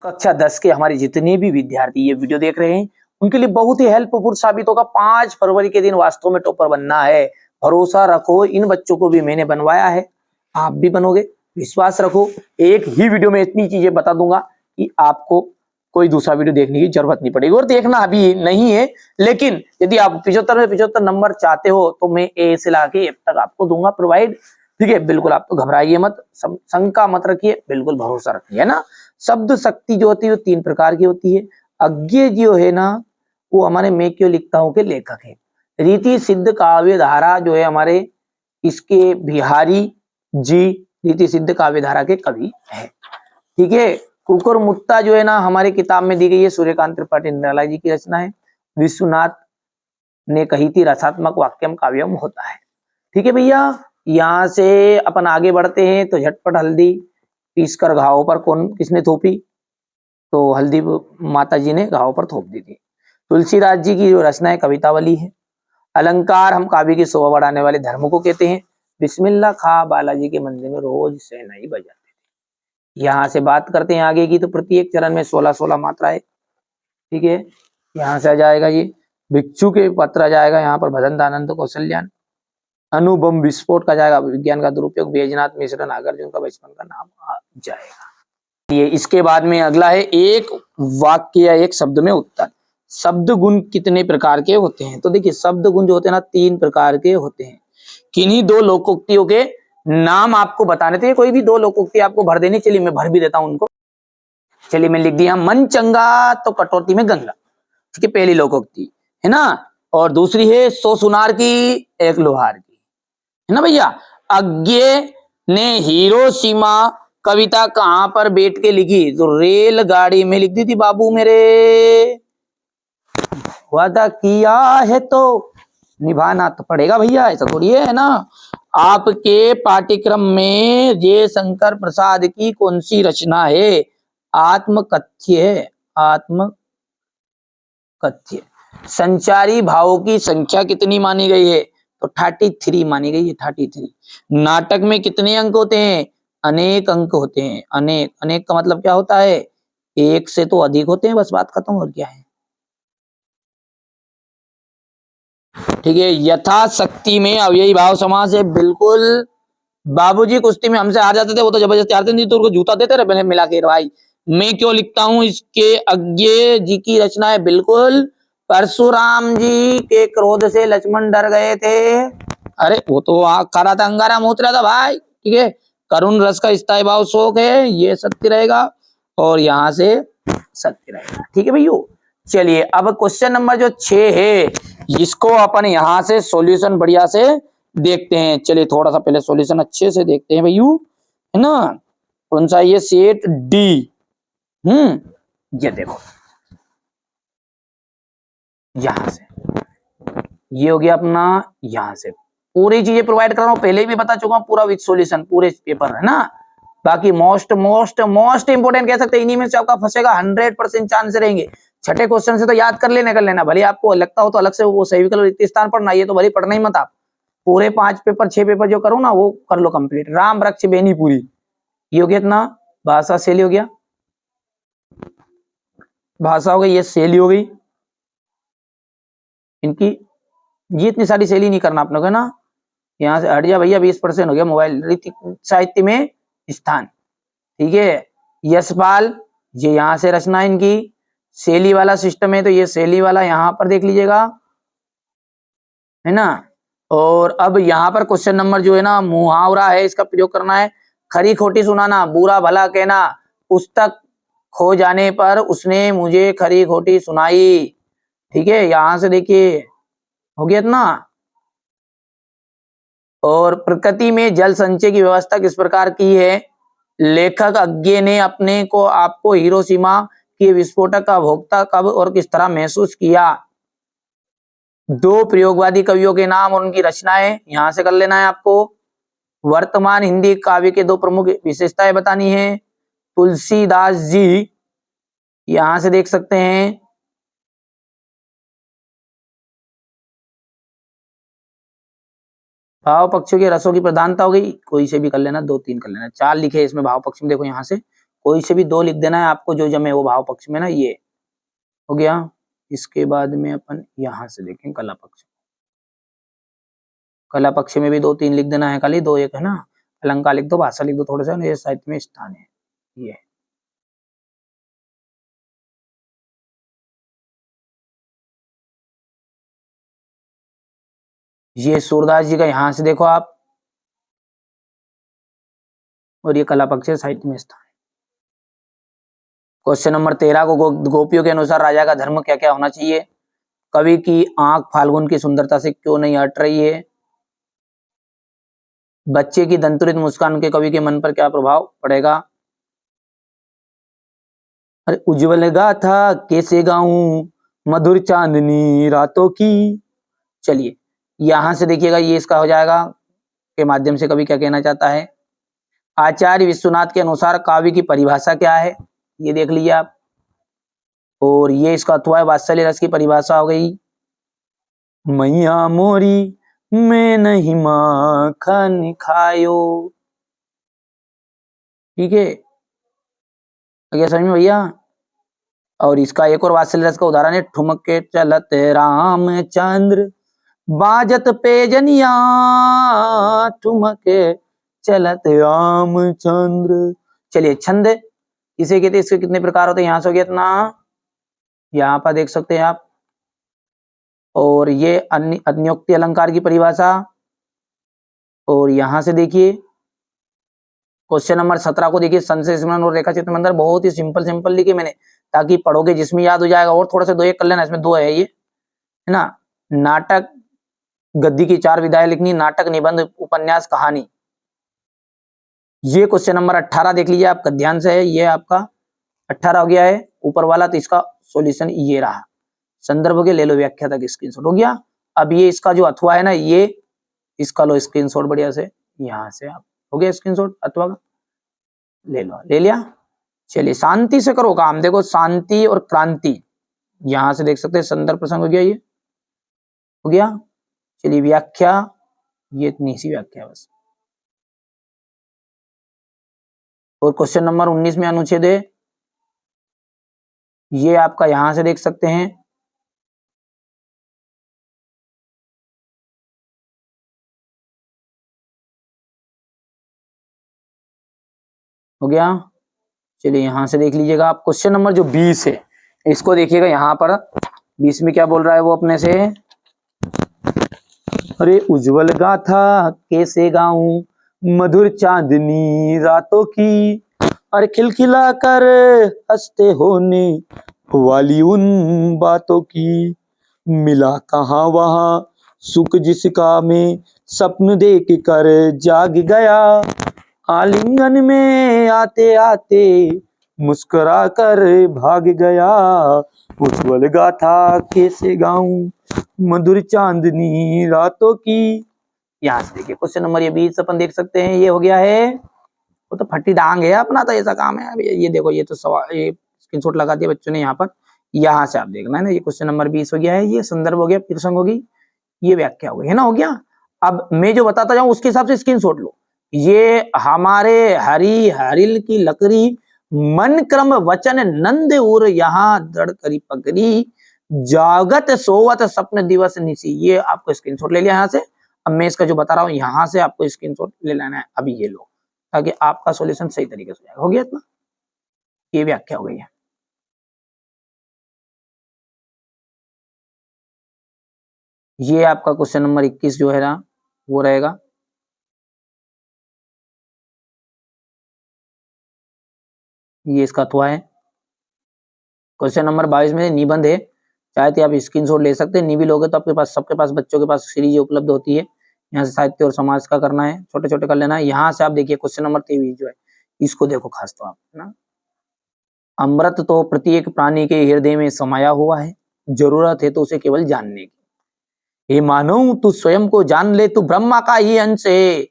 कक्षा 10 के हमारे जितने भी विद्यार्थी ये वीडियो देख रहे हैं उनके लिए बहुत ही हेल्पफुल साबित होगा। 5 फरवरी के दिन वास्तव में टॉपर बनना है। भरोसा रखो, इन बच्चों को भी मैंने बनवाया है, आप भी बनोगे, विश्वास रखो। एक ही वीडियो में इतनी चीजें बता दूंगा कि आपको कोई दूसरा वीडियो देखने की जरूरत नहीं पड़ेगी, और देखना अभी नहीं है। लेकिन यदि आप 75 में 75 नंबर चाहते हो तो मैं ए से लाके अब तक आपको दूंगा प्रोवाइड। ठीक है, बिल्कुल आप तो घबराइए मत, शंका मत रखिए, बिल्कुल भरोसा रखिए, है ना। शब्द शक्ति जो होती है वो 3 प्रकार की होती है। अज्ञे जो है ना, वो हमारे मैं क्यों लिखता हूं के लेखक है। रीति सिद्ध काव्य धारा जो है हमारे इसके बिहारी जी रीति सिद्ध काव्य धारा के कवि है। ठीक है, कुकुर मुत्ता जो है ना हमारे किताब में दी गई है, सूर्यकांत त्रिपाठी निराला जी की रचना है। विश्वनाथ ने कही थी रसात्मक वाक्यम काव्यम होता है। ठीक है भैया, यहाँ से अपन आगे बढ़ते हैं। तो झटपट हल्दी पीसकर घावों पर किसने थोपी, तो हल्दी माता जी ने घावों पर थोप दी थी। तुलसीदास जी की जो रचना है कवितावली है। अलंकार हम काव्य की शोभा बढ़ाने वाले धर्म को कहते हैं। बिस्मिल्लाह खा बालाजी के मंदिर में रोज शहनाई बजाते थे। यहाँ से बात करते हैं आगे की, तो प्रत्येक चरण में 16-16 मात्राएं। ठीक है, यहाँ से आ जाएगा ये भिक्षु के पत्र आ जाएगा, यहाँ पर भजन दानंद कौशल्यान। अनुभव विस्फोट का जाएगा, विज्ञान का दुरुपयोग, बैजनाथ मिश्र नागार्जुन का बचपन का नाम आ जाएगा। ये इसके बाद में अगला है एक वाक्य या एक शब्द में उत्तर। शब्द गुण कितने प्रकार के होते हैं, तो देखिए शब्द गुण जो होते हैं ना 3 प्रकार के होते हैं। किन्हीं 2 लोकोक्तियों के नाम आपको बताने थे, कोई भी 2 लोकोक्ति आपको भर देनी। चलिए मैं भर भी देता हूं उनको। चलिए मैं लिख दिया, मन चंगा तो कटौती में गंगा। ठीक है, पहली लोकोक्ति है ना। और दूसरी है 100 सुनार की एक लोहार की, है ना भैया। अज्ञे ने हिरोशिमा कविता कहां पर बैठ के लिखी, तो रेलगाड़ी में लिख दी थी बाबू मेरे। वादा किया है तो निभाना तो पड़ेगा भैया, ऐसा थोड़ी है ना। आपके पाठ्यक्रम में जयशंकर प्रसाद की कौन सी रचना है, आत्मकथ्य है, आत्मकथ्य। संचारी भावों की संख्या कितनी मानी गई है, तो 33 मानी गई है, 33। नाटक में कितने अंक होते हैं, अनेक अंक होते हैं। अनेक, अनेक का मतलब क्या होता है, एक से तो अधिक होते हैं, बस बात खत्म। और क्या है, ठीक है। यथाशक्ति में अव्ययी भाव समास है, बिल्कुल। बाबूजी कुश्ती में हमसे हार जाते थे, वो तो जबरदस्ती हारते नहीं तो उनको जूता देते रहे मैंने मिला के। भाई मैं क्यों लिखता हूं, इसके अज्ञे जी की रचना है, बिल्कुल। परशुराम जी के क्रोध से लक्ष्मण डर गए थे। अरे वो तो खरा था, अंगारा मोत रहा था भाई। ठीक है, करुण रस का स्थायी भाव शोक है, ये सत्य रहेगा, और यहां से सत्य रहेगा। ठीक है भैया, चलिए अब क्वेश्चन नंबर जो 6 है, इसको अपन यहां से सॉल्यूशन बढ़िया से देखते हैं। चलिए थोड़ा सा पहले सॉल्यूशन अच्छे से देखते हैं भैया, है ना। कौन सा, ये सेट डी। ये देखो, यहां से ये हो गया अपना। यहां से पूरी चीजें प्रोवाइड कर रहा हूं, पहले भी बता चुका हूं पूरा विद सॉल्यूशन, पूरे पेपर है ना। बाकी मोस्ट मोस्ट मोस्ट इंपोर्टेंट कह सकते हैं, इन्हीं में से आपका फंसेगा 100% चांस रहेंगे। छठे क्वेश्चन से तो याद कर लेना भले आपको लगता हो तो अलग से वो सही विकल्प रिक्त स्थान पढ़ना, ये तो भले पढ़ना ही मत आप। पूरे 5 पेपर 6 पेपर जो करो ना वो कर लो कंप्लीट। राम वृक्ष बेनी पूरी, ये हो गया इतना। भाषा शैली हो गया, भाषा हो गई, ये शैली हो गई इनकी। ये इतनी सारी शैली नहीं करना अपने को ना, यहाँ से हट जा भैया। 20% हो गया मोबाइल। रीति साहित्य में स्थान, ठीक है। यशपाल, ये यहाँ से रचना इनकी। शैली वाला सिस्टम है तो ये शैली वाला यहाँ पर देख लीजिएगा, है ना। और अब यहाँ पर क्वेश्चन नंबर जो है ना मुहावरा है, इसका प्रयोग करना है। खरी खोटी सुनाना, बुरा भला कहना, पुस्तक खो जाने पर उसने मुझे खरी खोटी सुनाई। ठीक है, यहां से देखिए हो गया इतना। और प्रकृति में जल संचय की व्यवस्था किस प्रकार की है, लेखक अज्ञे ने अपने को आपको हिरोशिमा के विस्फोटक का भोक्ता कब और किस तरह महसूस किया। 2 प्रयोगवादी कवियों के नाम और उनकी रचनाएं यहां से कर लेना है आपको। वर्तमान हिंदी काव्य के 2 प्रमुख विशेषताएं बतानी है। तुलसीदास जी यहां से देख सकते हैं। भाव पक्षों के रसों की प्रधानता हो गई, कोई से भी कर लेना, 2-3 कर लेना। 4 लिखे इसमें भाव पक्ष में, देखो यहां से कोई से भी 2 लिख देना है आपको, जो जमे वो भाव पक्ष में ना, ये हो गया। इसके बाद में अपन यहां से देखें कला पक्ष। कला पक्ष में भी 2-3 लिख देना है, खाली 2 1 है ना। अलंकार लिख दो, भाषा लिख दो थोड़ा सा, ये साहित्य में स्थान है ये। ये सूरदास जी का यहां से देखो आप, और ये कला पक्ष साहित्य में स्थान। क्वेश्चन नंबर 13 को गोपियों के अनुसार राजा का धर्म क्या क्या होना चाहिए? कवि की आंख फाल्गुन की सुंदरता से क्यों नहीं हट रही है? बच्चे की दंतुरित मुस्कान के कवि के मन पर क्या प्रभाव पड़ेगा? अरे उज्जवल गाथा कैसे गाऊं मधुर चांदनी रातों की। चलिए यहां से देखिएगा, ये इसका हो जाएगा के माध्यम से कवि क्या कहना चाहता है। आचार्य विश्वनाथ के अनुसार काव्य की परिभाषा क्या है, ये देख लीजिए आप। और ये इसका अथवा है, वात्सल्य रस की परिभाषा हो गई, मैया मोरी मैं नहीं माखन खायो। ठीक है, क्या समझ में भैया? और इसका एक और वात्सल्य रस का उदाहरण है, ठुमके चलत रामचंद्र बाजत पेजनिया, ठुमके चलत रामचंद्र। चलिए छंद इसे कहते हैं, इसके कितने प्रकार होते हैं, यहां से हो गया इतना, यहाँ पर देख सकते हैं आप। और ये अन्योक्ति अलंकार की परिभाषा, और यहां से देखिए क्वेश्चन नंबर 17 को देखिए, संशय स्मरण और रेखा चित्र मंत्र, बहुत ही सिंपल लिखे मैंने, ताकि पढ़ोगे जिसमें याद हो जाएगा। और थोड़ा सा 2 1 कर लेना, इसमें 2 है ये, है ना। नाटक गद्य की 4 विधाएं लिखनी, नाटक निबंध उपन्यास कहानी। ये क्वेश्चन नंबर 18 देख लीजिए आप, ध्यान से है, ये आपका 18 हो गया है ऊपर वाला, तो इसका सॉल्यूशन ये रहा। संदर्भ हो गया, ले लो व्याख्या तक स्क्रीनशॉट हो गया। अब ये इसका जो अथवा है ना, ये इसका लो स्क्रीनशॉट बढ़िया से, यहां से आप हो गया स्क्रीनशॉट अथवा का, ले लो, ले लिया। चलिए शांति से करो काम, देखो शांति और क्रांति, यहां से देख सकते हैं संदर्भ प्रसंग हो गया, ये हो गया। चलिए व्याख्या, ये इतनी सी व्याख्या बस। और क्वेश्चन नंबर 19 में अनुच्छेद है, ये आपका यहां से देख सकते हैं, हो गया। चलिए यहां से देख लीजिएगा आप, क्वेश्चन नंबर जो 20 है, इसको देखिएगा यहाँ पर 20 में क्या बोल रहा है वो अपने से, अरे उज्जवल गाथा कैसे गाऊं मधुर चांदनी रातों की, अरे खिलखिला कर हंसते होने वाली उन बातों की, मिला कहाँ वहां सुख जिसका मैं स्वप्न देख कर जाग गया, आलिंगन में आते आते मुस्कुरा कर भाग गया, उज्जवल गाथा कैसे गाऊं मधुर चांदनी रातों की। यहां से देखिए क्वेश्चन नंबर ये 20 अपन देख सकते हैं, ये हो गया है, वो तो फट्टी डांग है अपना, तो ऐसा काम है। ये देखो, ये तो सवाल, ये स्क्रीनशॉट लगा दिया बच्चों ने यहाँ पर, यहाँ से आप देखना है ना। ये क्वेश्चन नंबर 20 हो गया है, ये संदर्भ हो गया, प्रसंग होगी, ये व्याख्या हो गई, है ना, हो गया। अब मैं जो बताता जाऊं उसके हिसाब से स्क्रीनशॉट लो। ये हमारे हरी हरिल की लकड़ी मन क्रम वचन नंद उर यहाँ दृढ़ करी पकड़ी, जागत सोवत स्वप्न दिवस निशी। ये आपको स्क्रीनशॉट ले लिया यहाँ से। अब मैं इसका जो बता रहा हूँ यहाँ से आपको स्क्रीनशॉट ले लेना है, अभी ये लो, ताकि आपका सॉल्यूशन सही तरीके से हो जाएगा। हो गया इतना, ये व्याख्या हो गई है। ये आपका क्वेश्चन नंबर 21 जो है ना, वो रहेगा। ये इसका अथवा है। क्वेश्चन नंबर 22 में निबंध है, चाहे तो आप स्क्रीनशॉट ले सकते हैं, नहीं भी लोगे तो आपके पास, सबके पास, बच्चों के पास सीरीज उपलब्ध होती है। यहाँ से साहित्य और समाज का करना है, छोटे छोटे कर लेना है। यहाँ से आप देखिए क्वेश्चन नंबर 23 जो है, इसको देखो खास तो आप, है ना। अमृत तो प्रत्येक प्राणी के हृदय में समाया हुआ है, जरूरत है तो उसे केवल जानने की। हे मानव तू स्वयं को जान ले, तू ब्रह्मा का ही अंश है।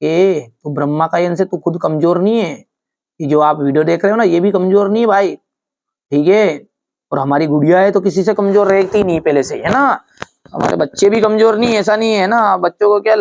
तू ब्रह्मा का ही अंश है, तू खुद कमजोर नहीं है। ये जो आप वीडियो देख रहे हो ना, ये भी कमजोर नहीं है भाई, ठीक है। और हमारी गुड़िया है तो किसी से कमजोर रहती नहीं पहले से, है ना। हमारे बच्चे भी कमजोर नहीं, ऐसा नहीं है ना। बच्चों को क्या